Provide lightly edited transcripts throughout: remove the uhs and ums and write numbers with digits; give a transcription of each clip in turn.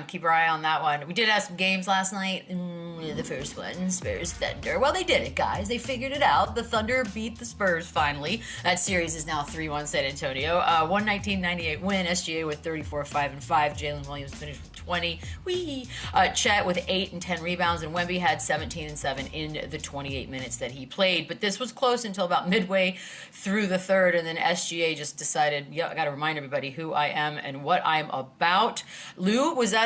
Keep our eye on that one. We did have some games last night. The first one, Spurs Thunder. Well, they did it, guys. They figured it out. The Thunder beat the Spurs finally. That series is now 3-1 San Antonio. 119-98 win. SGA with 34-5-5. Jalen Williams finished with 20. Chet with 8 and 10 rebounds, and Wemby had 17 and 7 in the 28 minutes that he played. But this was close until about midway through the third, and then SGA just decided, yeah, I got to remind everybody who I am and what I'm about. Lou, was that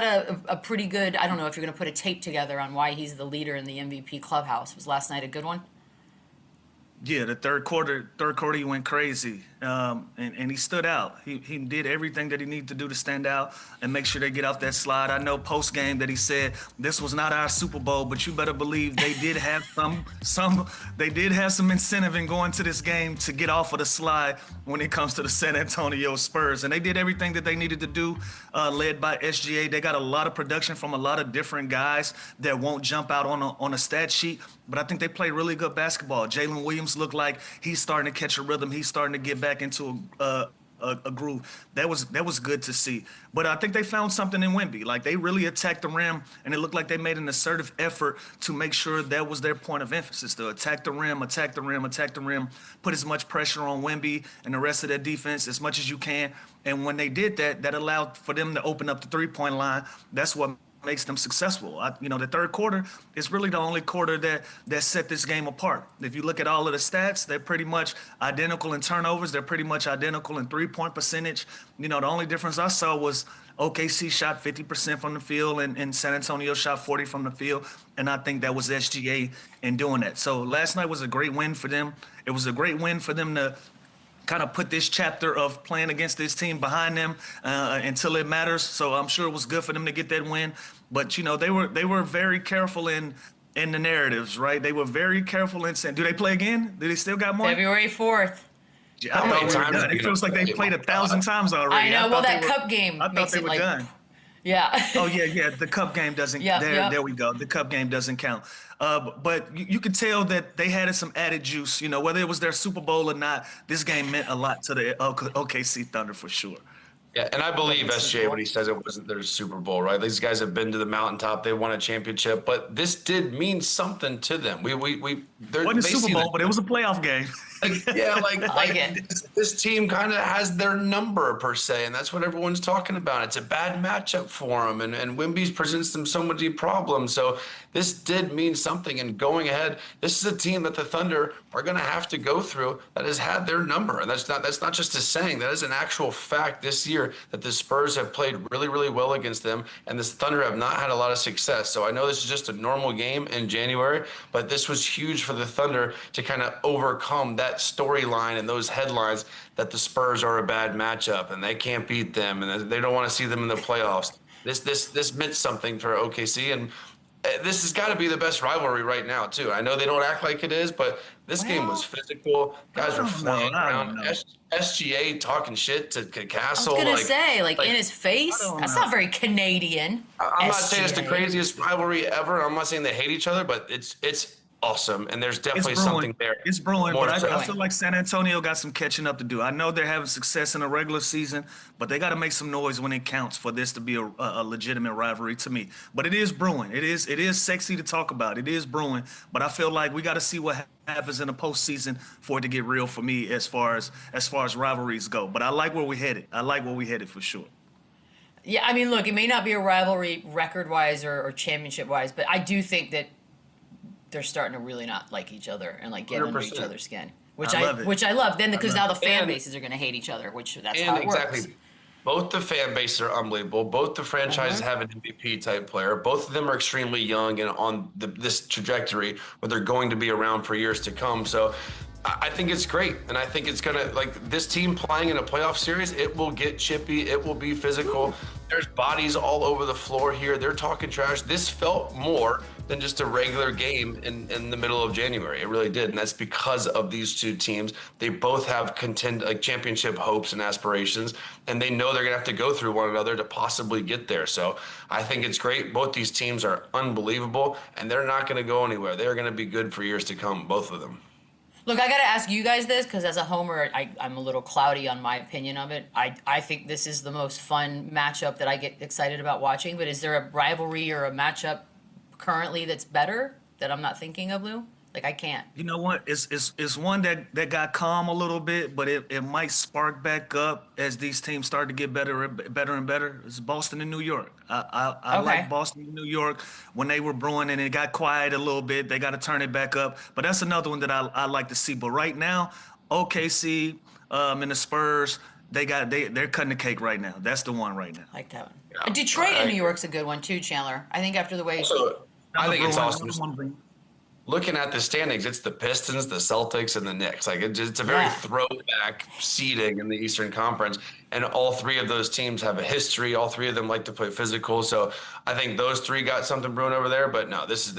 a pretty good, I don't know if you're going to put a tape together on why he's the leader in the MVP clubhouse. Was last night a good one? Yeah, the third quarter he went crazy, and he stood out. He did everything that he needed to do to stand out and make sure they get off that slide. I know post game that he said this was not our Super Bowl, but you better believe they did have some incentive in going to this game to get off of the slide when it comes to the San Antonio Spurs, and they did everything that they needed to do, led by SGA. They got a lot of production from a lot of different guys that won't jump out on a stat sheet, but I think they played really good basketball. Jalen Williams looked like he's starting to catch a rhythm. He's starting to get back into a groove. That was good to see. But I think they found something in Wemby. Like, they really attacked the rim, and it looked like they made an assertive effort to make sure that was their point of emphasis, to attack the rim, put as much pressure on Wemby and the rest of their defense as much as you can. And when they did that, that allowed for them to open up the three-point line. That's what makes them successful. The third quarter is really the only quarter that set this game apart. If you look at all of the stats, they're pretty much identical in turnovers. They're pretty much identical in three-point percentage. The only difference I saw was OKC shot 50% from the field and San Antonio shot 40 from the field. And I think that was SGA in doing that. So last night was a great win for them. It was a great win for them to kind of put this chapter of playing against this team behind them until it matters. So I'm sure it was good for them to get that win. But they were very careful in the narratives, right? They were very careful in saying, do they play again? Do they still got more? February 4th. Yeah, I thought we were done. It feels like they played 1,000 times already. I know. Well, that cup game I thought they were done. Yeah. Oh, yeah. The cup game doesn't. There we go. The cup game doesn't count. But you could tell that they had some added juice. Whether it was their Super Bowl or not, this game meant a lot to the OKC Thunder for sure. Yeah, and I believe SGA when he says it wasn't their Super Bowl, right? These guys have been to the mountaintop. They won a championship, but this did mean something to them. It wasn't a Super Bowl, but it was a playoff game. This team kind of has their number per se, and that's what everyone's talking about. It's a bad matchup for them, and Wemby presents them so many problems. So this did mean something. And going ahead, this is a team that the Thunder are going to have to go through that has had their number, and that's not just a saying. That is an actual fact this year that the Spurs have played really, really well against them, and the Thunder have not had a lot of success. So I know this is just a normal game in January, but this was huge for the Thunder to kind of overcome that storyline and those headlines that the Spurs are a bad matchup and they can't beat them and they don't want to see them in the playoffs. This meant something for OKC, and this has got to be the best rivalry right now too. I know they don't act like it is, but this game was physical. Guys were flying around. SGA talking shit to Castle. I was gonna say, in his face. That's not very Canadian. I'm not saying it's the craziest rivalry ever. I'm not saying they hate each other, but it's awesome, and there's definitely something there. It's brewing, but I feel like San Antonio got some catching up to do. I know they're having success in the regular season, but they got to make some noise when it counts for this to be a legitimate rivalry to me. But it is brewing. It is sexy to talk about. It is brewing, but I feel like we got to see what happens in the postseason for it to get real for me as far as rivalries go. But I like where we headed. For sure. Yeah, I mean, look, it may not be a rivalry record-wise or championship-wise, but I do think that they're starting to really not like each other and get 100%. Under each other's skin, which I love. Then because now the fan bases are going to hate each other, that's how it works. Both the fan bases are unbelievable. Both the franchises have an MVP type player. Both of them are extremely young and on this trajectory where they're going to be around for years to come. So I think it's great, and I think it's gonna this team playing in a playoff series. It will get chippy. It will be physical. There's bodies all over the floor here. They're talking trash. This felt more than just a regular game in the middle of January. It really did, and that's because of these two teams. They both have championship hopes and aspirations, and they know they're gonna have to go through one another to possibly get there. So I think it's great. Both these teams are unbelievable, and they're not gonna go anywhere. They're gonna be good for years to come, both of them. Look, I got to ask you guys this because as a homer, I'm a little cloudy on my opinion of it. I think this is the most fun matchup that I get excited about watching. But is there a rivalry or a matchup currently that's better that I'm not thinking of, Lou? Like, I can't. You know what? It's one that got calm a little bit, but it might spark back up as these teams start to get better and better. It's Boston and New York. I Okay. like Boston and New York when they were brewing and it got quiet a little bit. They got to turn it back up. But that's another one that I like to see. But right now, OKC and the Spurs, they're cutting the cake right now. That's the one right now. I like that one. Yeah, Detroit I and New agree. York's a good one too, Chandler. I think after the way. So I think it's Bruins, awesome. Looking at the standings, it's the Pistons, the Celtics, and the Knicks. Like it's a very Yeah. throwback seeding in the Eastern Conference, and all three of those teams have a history. All three of them like to play physical. So I think those three got something brewing over there. But no, this is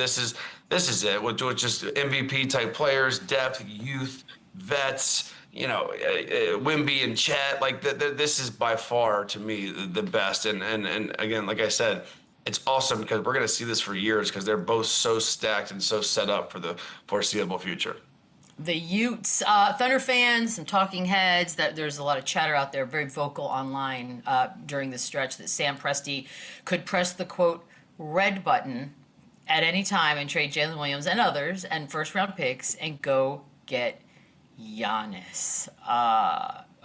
it. With just MVP type players, depth, youth, vets. Wimby and Chet. Like this is by far to me the best. And again, like I said, it's awesome because we're going to see this for years because they're both so stacked and so set up for the foreseeable future. The Utes, Thunder fans, some talking heads. That there's a lot of chatter out there, very vocal online during this stretch that Sam Presti could press the quote red button at any time and trade Jalen Williams and others and first round picks and go get Giannis.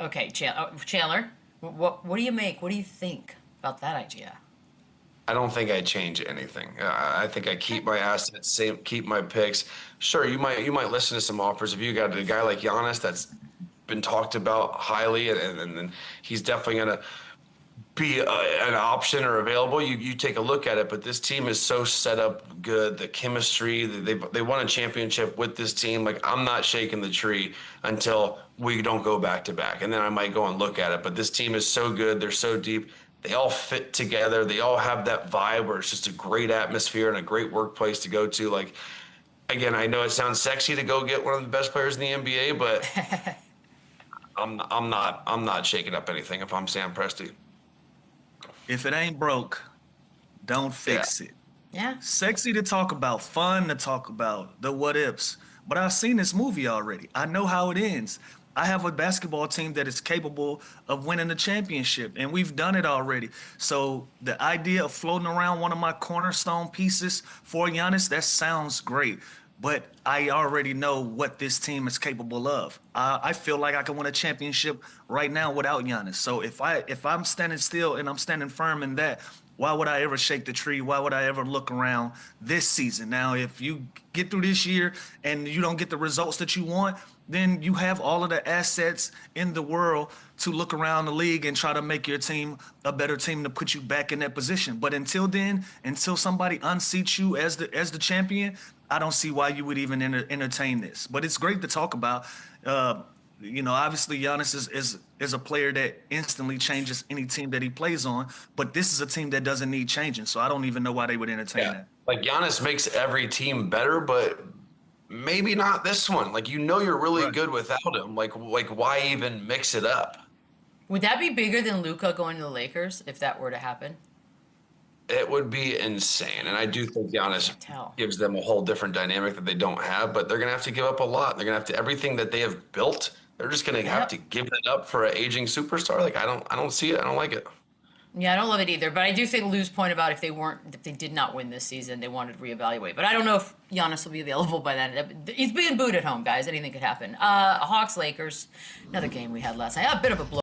Okay, Chandler, what do you make? What do you think about that idea? I don't think I change anything. I think I keep my assets, same, keep my picks. Sure, you might listen to some offers if you got a guy like Giannis that's been talked about highly, and he's definitely going to be an option or available. You take a look at it, but this team is so set up good. The chemistry, they won a championship with this team. Like I'm not shaking the tree until we don't go back to back, and then I might go and look at it. But this team is so good. They're so deep. They all fit together. They all have that vibe where it's just a great atmosphere and a great workplace to go to. Like, again, I know it sounds sexy to go get one of the best players in the NBA, but I'm not shaking up anything if I'm Sam Presti. If it ain't broke, don't fix it. Yeah. Sexy to talk about, fun to talk about, the what ifs. But I've seen this movie already. I know how it ends. I have a basketball team that is capable of winning the championship, and we've done it already. So the idea of floating around one of my cornerstone pieces for Giannis, that sounds great. But I already know what this team is capable of. I feel like I can win a championship right now without Giannis. So if I'm standing still and I'm standing firm in that, why would I ever shake the tree? Why would I ever look around this season? Now, if you get through this year and you don't get the results that you want, then you have all of the assets in the world to look around the league and try to make your team a better team to put you back in that position. But until then, until somebody unseats you as the champion, I don't see why you would even entertain this. But it's great to talk about. Obviously Giannis is a player that instantly changes any team that he plays on. But this is a team that doesn't need changing. So I don't even know why they would entertain that. Like Giannis makes every team better, but maybe not this one. Like you're really Right. good without him. Like why even mix it up? Would that be bigger than Luka going to the Lakers if that were to happen? It would be insane. And I do think Giannis Tell. gives them a whole different dynamic that they don't have, but they're going to have to give up a lot. They're going to have to, everything that they have built, they're just going to have to give it up for an aging superstar. Like, I don't see it. I don't like it. Yeah, I don't love it either. But I do think Lou's point about if they did not win this season, they wanted to reevaluate. But I don't know if Giannis will be available by then. He's being booed at home, guys. Anything could happen. Hawks Lakers, another game we had last night. A bit of a blow.